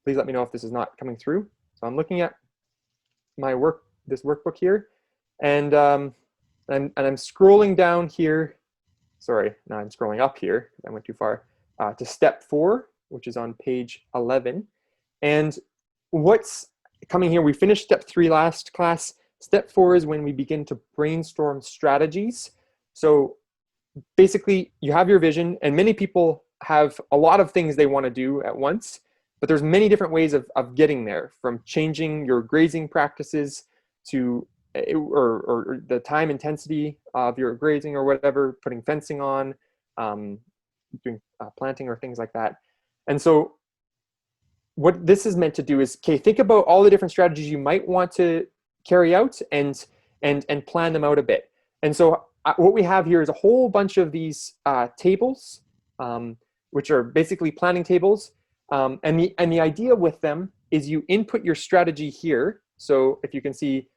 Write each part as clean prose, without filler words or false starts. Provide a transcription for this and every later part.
Please let me know if this is not coming through. So I'm looking at my this workbook here, and I'm scrolling down here. Sorry, no, I'm scrolling up here. I went too far to step 4, which is on page 11. And what's coming here? We finished step 3 last class. Step 4 is when we begin to brainstorm strategies. So basically, you have your vision, and many people have a lot of things they want to do at once, but there's many different ways of getting there, from changing your grazing practices to or the time intensity of your grazing or whatever, putting fencing on, doing planting or things like that. And so what this is meant to do is, okay, think about all the different strategies you might want to carry out and plan them out a bit. And so what we have here is a whole bunch of these tables, which are basically planning tables. And the idea with them is you input your strategy here. So if you can see,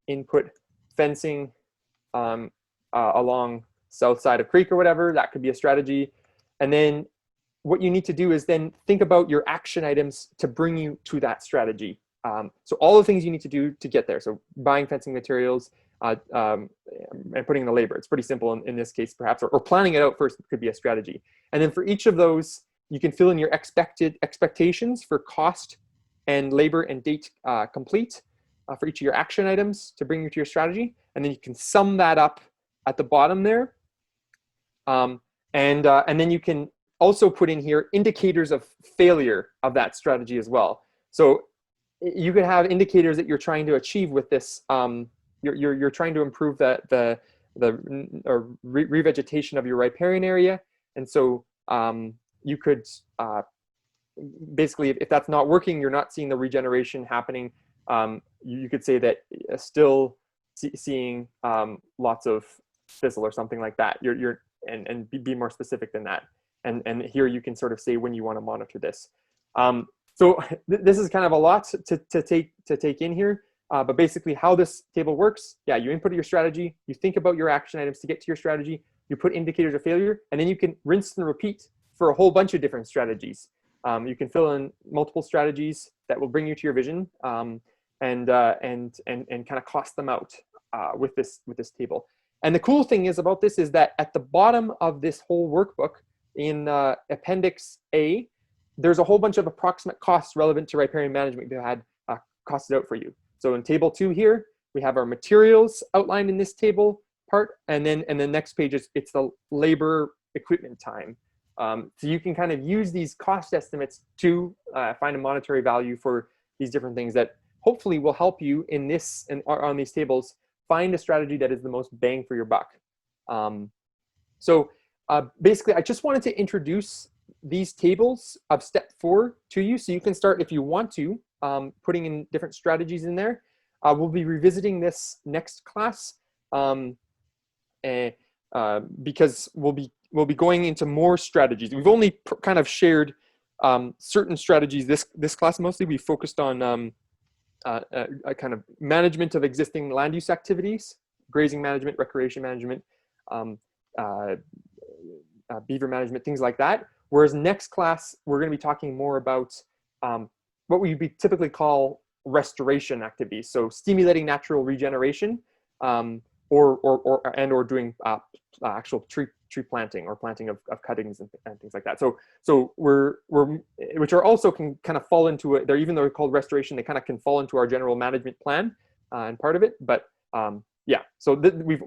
input fencing along south side of creek or whatever, that could be a strategy. And then what you need to do is then think about your action items to bring you to that strategy. So all the things you need to do to get there. So buying fencing materials and putting in the labor. It's pretty simple in this case, perhaps, or planning it out first could be a strategy. And then for each of those, you can fill in your expectations for cost and labor and date complete for each of your action items to bring you to your strategy. And then you can sum that up at the bottom there. And then you can also put in here indicators of failure of that strategy as well. So you could have indicators that you're trying to achieve with this. You're trying to improve the revegetation of your riparian area. And so you could basically, if that's not working, you're not seeing the regeneration happening, you could say that still seeing lots of fizzle or something like that. And be more specific than that. And here you can sort of say when you want to monitor this. So this is kind of a lot to take in here. But basically how this table works, yeah, you input your strategy, you think about your action items to get to your strategy, you put indicators of failure, and then you can rinse and repeat for a whole bunch of different strategies. You can fill in multiple strategies that will bring you to your vision, and kind of cost them out with this table. And the cool thing is about this is that at the bottom of this whole workbook in Appendix A, there's a whole bunch of approximate costs relevant to riparian management that had costed out for you. So in table 2 here, we have our materials outlined in this table part, and then the next page it's the labor equipment time. So you can kind of use these cost estimates to find a monetary value for these different things that hopefully will help you in this and on these tables find a strategy that is the most bang for your buck. So basically, I just wanted to introduce these tables of step 4 to you, so you can start, if you want to, putting in different strategies in there. We'll be revisiting this next class because we'll be going into more strategies. We've only kind of shared certain strategies this class. Mostly we focused on a kind of management of existing land use activities, grazing management, recreation management, beaver management, things like that. Whereas next class, we're going to be talking more about what we typically call restoration activities. So stimulating natural regeneration, or doing actual tree planting or planting of cuttings and things like that. So which are also can kind of fall into it. Even though they're called restoration, they kind of can fall into our general management plan and part of it. But yeah, so we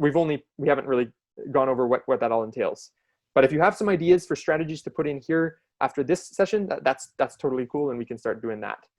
haven't really gone over what that all entails. But if you have some ideas for strategies to put in here after this session, that's totally cool, and we can start doing that.